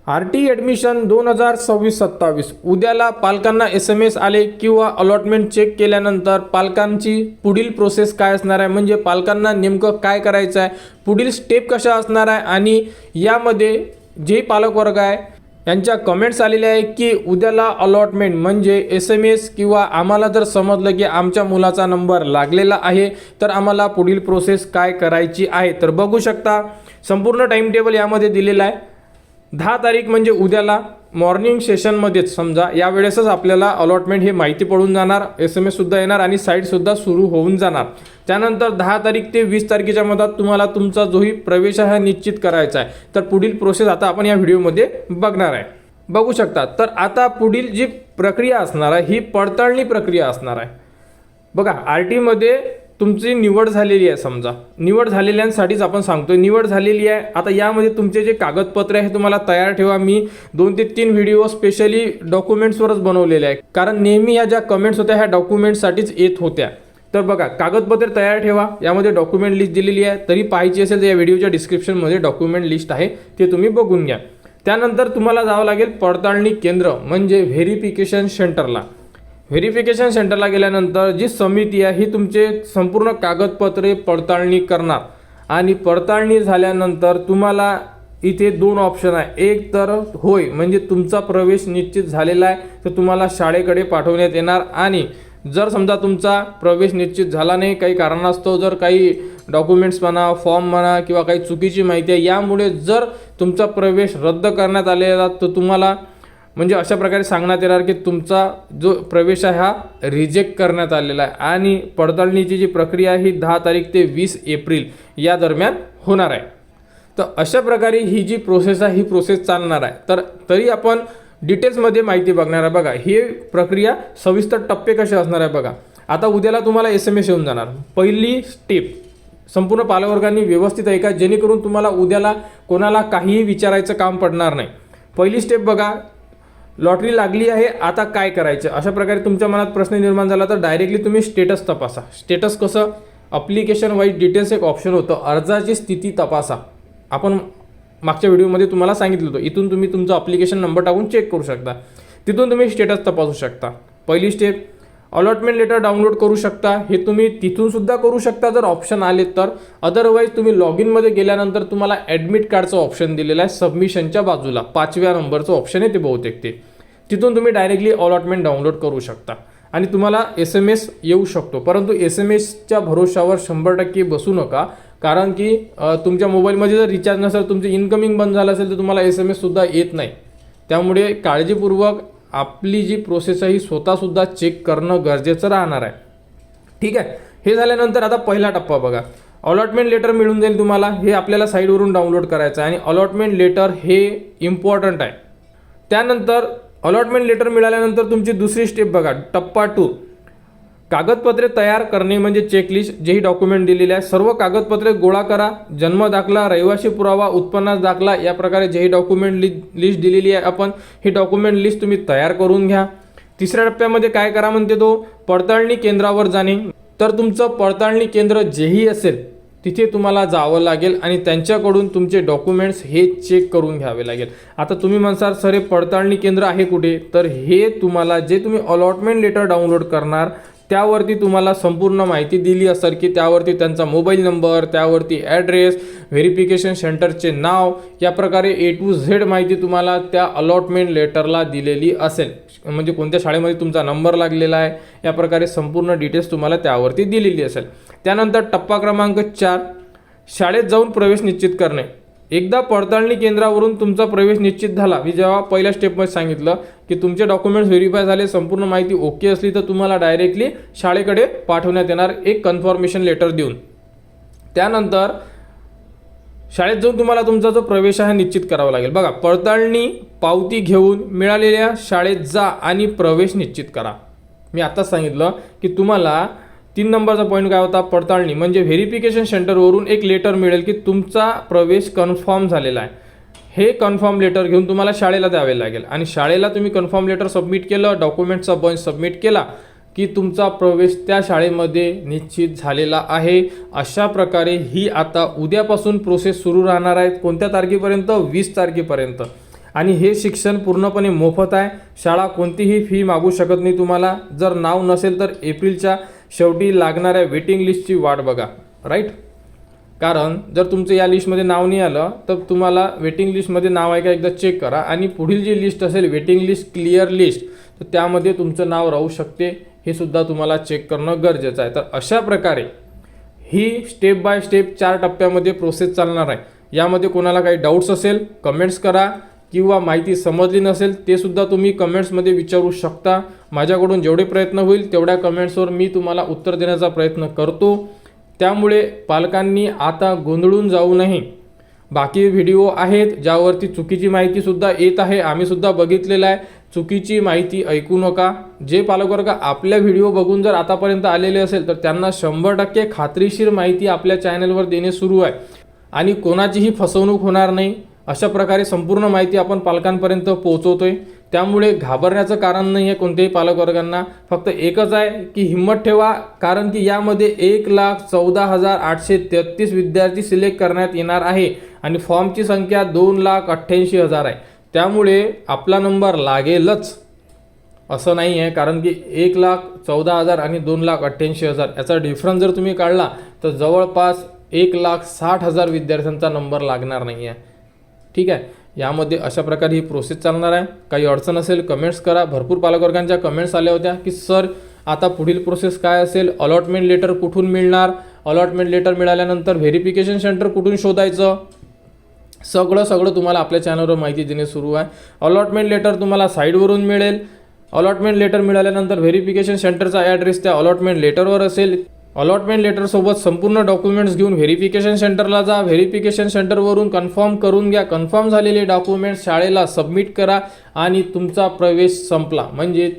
RT admission 2026-27 उद्याला पालकांना SMS आले किंवा अलॉटमेंट चेक केल्यानंतर पालकांची पुढील प्रोसेस काय असणार आहे, म्हणजे पालकांना नेमकं काय करायचं आहे, पुढील स्टेप कशा असणार आहे आणि यामध्ये जे पालकवर्ग आहे यांच्या कमेंट्स आलेल्या आहे की उद्याला अलॉटमेंट म्हणजे SMS किंवा आम्हाला जर समजलं की आमच्या मुलाचा नंबर लागलेला आहे तर आम्हाला पुढील प्रोसेस काय करायची आहे. तर बघू शकता संपूर्ण टाइम टेबल यामध्ये दिलेला आहे. 10 तारीख म्हणजे उद्याला मॉर्निंग सेशनमध्येच समजा यावेळेसच आपल्याला अलॉटमेंट हे माहिती पडून जाणार, SMS सुद्धा येणार आणि साईटसुद्धा सुरू होऊन जाणार. त्यानंतर 10 तारीख ते 20 तारखेच्या मधात तुम्हाला तुमचा जोही प्रवेश आहे निश्चित करायचा आहे. तर पुढील प्रोसेस आता आपण या व्हिडिओमध्ये बघणार आहे. बघू शकता. तर आता पुढील जी प्रक्रिया असणार आहे ही पडताळणी प्रक्रिया असणार आहे. बघा RT मध्ये तुमची निवड झालेली आहे, समजा निवड झालेल्यांसाठीच आपण सांगतोय निवड झालेली आहे. आता यामध्ये तुमचे जे कागदपत्र आहे हे तुम्हाला तयार ठेवा. मी 2 ते 3 व्हिडिओ स्पेशली डॉक्युमेंट्सवरच बनवलेले आहे, कारण नेहमी या ज्या कमेंट्स होत्या ह्या डॉक्युमेंट्ससाठीच येत होत्या. तर बघा कागदपत्र तयार ठेवा. यामध्ये डॉक्युमेंट लिस्ट दिलेली आहे, तरी पाहायची असेल तर या व्हिडिओच्या डिस्क्रिप्शनमध्ये डॉक्युमेंट लिस्ट आहे, ते तुम्ही बघून घ्या. त्यानंतर तुम्हाला जावं लागेल पडताळणी केंद्र म्हणजे व्हेरिफिकेशन सेंटरला. व्हेरिफिकेशन सेंटरला गेल्यानंतर जी समिती आहे ही तुमचे संपूर्ण कागदपत्रे पडताळणी करणार आणि पडताळणी झाल्यानंतर तुम्हाला इथे 2 ऑप्शन आहे. एक तर होय म्हणजे तुमचा प्रवेश निश्चित झालेला आहे तर तुम्हाला शाळेकडे पाठवण्यात येणार, आणि जर समजा तुमचा प्रवेश निश्चित झाला नाही काही कारणास्तव, जर काही डॉक्युमेंट्स म्हणा, फॉर्म म्हणा किंवा काही चुकीची माहिती आहे यामुळे जर तुमचा प्रवेश रद्द करण्यात आलेला तर तुम्हाला म्हणजे अशा प्रकारे सांगण्यात येणार की तुमचा जो प्रवेश आहे हा रिजेक्ट करण्यात आलेला आहे. आणि पडताळणीची जी प्रक्रिया आहे ही 10 तारीख ते 20 एप्रिल या दरम्यान होणार आहे. तर अशा प्रकारे ही जी प्रोसेस आहे ही प्रोसेस चालणार आहे. तर तरी आपण डिटेल्समध्ये माहिती बघणार आहे. बघा ही प्रक्रिया सविस्तर टप्पे कसे असणार आहे. बघा आता उद्याला तुम्हाला SMS येऊन जाणार. पहिली स्टेप संपूर्ण पालकवर्गांनी व्यवस्थित ऐका, जेणेकरून तुम्हाला उद्याला कोणाला काहीही विचारायचं काम पडणार नाही. पहिली स्टेप बघा, लॉटरी लागली आहे आता काय करायचं, अशा प्रकारे तुमच्या मनात प्रश्न निर्माण झाला तर डायरेक्टली तुम्ही स्टेटस तपासा. स्टेटस कसं, अप्लिकेशन वाईज डिटेल्स एक ऑप्शन होतं, अर्जाची स्थिती तपासा. आपण मागच्या व्हिडिओमध्ये तुम्हाला सांगितलं होतं, इथून तुम्ही तुमचा अप्लिकेशन नंबर टाकून चेक करू शकता, तिथून तुम्ही स्टेटस तपासू शकता. पहिली स्टेप. अलॉटमेंट लेटर डाउनलोड करू शकता, हे तुम्ही तिथून सुद्धा करू शकता जर ऑप्शन आले तर. अदरवाईज तुम्ही लॉग इनमध्ये गेल्यानंतर तुम्हाला ॲडमिट कार्डचं ऑप्शन दिलेलं आहे सबमिशनच्या बाजूला, 5व्या नंबरचं ऑप्शन आहे ते बहुतेक ते, तिथून तुम्ही डायरेक्टली अलॉटमेंट डाउनलोड करू शकता आणि तुम्हाला SMS येऊ शकतो. परंतु SMSच्या भरोशावर 100% बसू नका, कारण की तुमच्या मोबाईलमध्ये जर रिचार्ज नसेल, तुमचं इनकमिंग बंद झालं असेल तर तुम्हाला SMS सुद्धा येत नाही. त्यामुळे काळजीपूर्वक आपली जी प्रोसेस आहे ही स्वतःसुद्धा चेक करणं गरजेचं राहणार आहे. ठीक आहे. हे झाल्यानंतर आता पहिला टप्पा बघा, अलॉटमेंट लेटर मिळून जाईल तुम्हाला. हे आपल्याला साईडवरून डाउनलोड करायचं आहे आणि अलॉटमेंट लेटर हे इम्पॉर्टंट आहे. त्यानंतर अलॉटमेंट लेटर मिळाल्यानंतर तुमची दुसरी स्टेप बघा, टप्पा 2, कागदपत्रे तयार करणे म्हणजे चेकलिस्ट. जेही डॉक्युमेंट दिलेले आहे सर्व कागदपत्रे गोळा करा. जन्म दाखला, रहिवासी पुरावा, उत्पन्नास दाखला, या प्रकारे जेही डॉक्युमेंट लिस्ट दिलेली आहे आपण, ही डॉक्युमेंट लिस्ट तुम्ही तयार करून घ्या. तिसऱ्या टप्प्यामध्ये काय करा म्हणते तो, पडताळणी केंद्रावर जाणे. तर तुमचं पडताळणी केंद्र जेही असेल तिथे तुम्हाला जावं लागेल आणि त्यांच्याकडून तुमचे डॉक्युमेंट्स हे चेक करून घ्यावे लागेल. आता तुम्ही म्हणसाल सर हे पडताळणी केंद्र आहे कुठे, तर हे तुम्हाला जे तुम्ही अलॉटमेंट लेटर डाउनलोड करणार त्यावरती तुम्हाला संपूर्ण माहिती दिली असेल की त्यावरती त्यांचा मोबाईल नंबर, त्यावरती ॲड्रेस, व्हेरिफिकेशन सेंटरचे नाव, या प्रकारे A to Z माहिती तुम्हाला त्या अलॉटमेंट लेटरला दिलेली असेल. म्हणजे कोणत्या शाळेमध्ये तुमचा नंबर लागलेला आहे या प्रकारे संपूर्ण डिटेल्स तुम्हाला त्यावरती दिलेली असेल. त्यानंतर टप्पा क्रमांक 4, शाळेत जाऊन प्रवेश निश्चित करणे. एकदा पडताळणी केंद्रावरून तुमचा प्रवेश निश्चित झाला, मी जेव्हा पहिल्या स्टेपमध्ये सांगितलं की तुमचे डॉक्युमेंट्स व्हेरीफाय झाले, संपूर्ण माहिती ओके असली तर तुम्हाला डायरेक्टली शाळेकडे पाठवण्यात येणार एक कन्फर्मेशन लेटर देऊन. त्यानंतर शाळेत जाऊन तुम्हाला तुमचा जो प्रवेश आहे निश्चित करावा लागेल. बघा पडताळणी पावती घेऊन मिळालेल्या शाळेत जा आणि प्रवेश निश्चित करा. मी आताच सांगितलं की तुम्हाला 3 नंबरचा पॉईंट काय होता, पडताळणी म्हणजे व्हेरिफिकेशन सेंटरवरून एक लेटर मिळेल की तुमचा प्रवेश कन्फर्म झालेला आहे. हे कन्फर्म लेटर घेऊन तुम्हाला शाळेला द्यावे लागेल आणि शाळेला तुम्ही कन्फर्म लेटर सबमिट केलं, डॉक्युमेंटचा बंच सबमिट केला की तुमचा प्रवेश त्या शाळेमध्ये निश्चित झालेला आहे. अशा प्रकारे ही आता उद्यापासून प्रोसेस सुरू राहणार आहे. कोणत्या तारखेपर्यंत, 20 तारखेपर्यंत. आणि हे शिक्षण पूर्णपणे मोफत आहे. शाळा कोणतीही फी मागू शकत नाही तुम्हाला. जर नाव नसेल तर एप्रिलच्या शेवटी लागणाऱ्या वेटिंग लिस्टची वाट बघा. राईट, कारण जर तुमचं या लिस्टमध्ये नाव नाही आलं तर तुम्हाला वेटिंग लिस्टमध्ये नाव आहे का एकदा चेक करा, आणि पुढील जी लिस्ट असेल वेटिंग लिस्ट क्लिअर लिस्ट, तर त्यामध्ये तुमचं नाव राहू शकते. हे सुद्धा तुम्हाला चेक करणं गरजेचं आहे. तर अशा प्रकारे ही स्टेप बाय स्टेप 4 टप्प्यामध्ये प्रोसेस चालणार आहे. यामध्ये कोणाला काही डाऊट्स असेल कमेंट्स करा, किंवा माहिती समजली नसेल ते सुद्धा तुम्ही कमेंट्समध्ये विचारू शकता. माझ्याकडून जेवढे प्रयत्न होईल तेवढ्या कमेंट्सवर मी तुम्हाला उत्तर देण्याचा प्रयत्न करतो. त्यामुळे पालकांनी आता गोंधळून जाऊ नये. बाकी व्हिडिओ आहेत ज्यावरती चुकीची माहितीसुद्धा येत आहे, आम्हीसुद्धा बघितलेलं आहे. चुकीची माहिती ऐकू नका. जे पालकवर्ग आपल्या व्हिडिओ बघून जर आतापर्यंत आलेले असेल तर त्यांना 100% खात्रीशीर माहिती आपल्या चॅनलवर देणे सुरू आहे, आणि कोणाचीही फसवणूक होणार नाही. अशा प्रकारे संपूर्ण माहिती आपण पालकांपर्यंत पोहोचवतोय. त्यामुळे घाबरण्याचं कारण नाही आहे कोणत्याही पालकवर्गांना. फक्त एकच आहे की हिंमत ठेवा, कारण की यामध्ये 1,14,833 विद्यार्थी सिलेक्ट करण्यात येणार आहे आणि फॉर्मची संख्या 2,88,000 आहे. त्यामुळे आपला नंबर लागेलच असं नाही आहे, कारण की 1,14,000 आणि 2,88,000 याचा डिफरन्स जर तुम्ही काढला तर जवळपास 1,60,000 विद्यार्थ्यांचा नंबर लागणार नाही आहे. ठीक आहे, यामध्ये अशा प्रकारे ही प्रोसेस चालणार आहे. काही अडचण असेल कमेंट्स करा. भरपूर पालकवर्गांच्या कमेंट्स आल्या होत्या की सर आता पुढील प्रोसेस काय असेल, अलॉटमेंट लेटर कुठून मिळणार, अलॉटमेंट लेटर मिळाल्यानंतर व्हेरिफिकेशन सेंटर कुठून शोधायचं, सगळं तुम्हाला आपल्या चॅनलवर माहिती देणे सुरू आहे. अलॉटमेंट लेटर तुम्हाला साईडवरून मिळेल. अलॉटमेंट लेटर मिळाल्यानंतर व्हेरिफिकेशन सेंटरचा ॲड्रेस त्या अलॉटमेंट लेटरवर असेल. अलॉटमेंट लेटरसोबत संपूर्ण डॉक्युमेंट्स घेऊन व्हेरिफिकेशन सेंटरला जा. व्हेरिफिकेशन सेंटरवरून कन्फर्म करून घ्या. कन्फर्म झालेले डॉक्युमेंट्स शाळेला सबमिट करा आणि तुमचा प्रवेश संपला, म्हणजे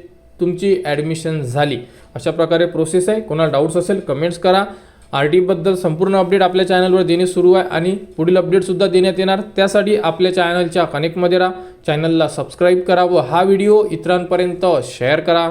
तुमची ॲडमिशन झाली. अशा प्रकारे प्रोसेस आहे. कोणाला डाऊट्स असेल कमेंट्स करा. RT संपूर्ण अपडेट आपल्या चॅनलवर देणे सुरू आहे आणि पुढील अपडेटसुद्धा देण्यात येणार. त्यासाठी आपल्या चॅनलच्या कनेक्टमध्ये राहा, चॅनलला सबस्क्राईब करा व हा व्हिडिओ इतरांपर्यंत शेअर करा.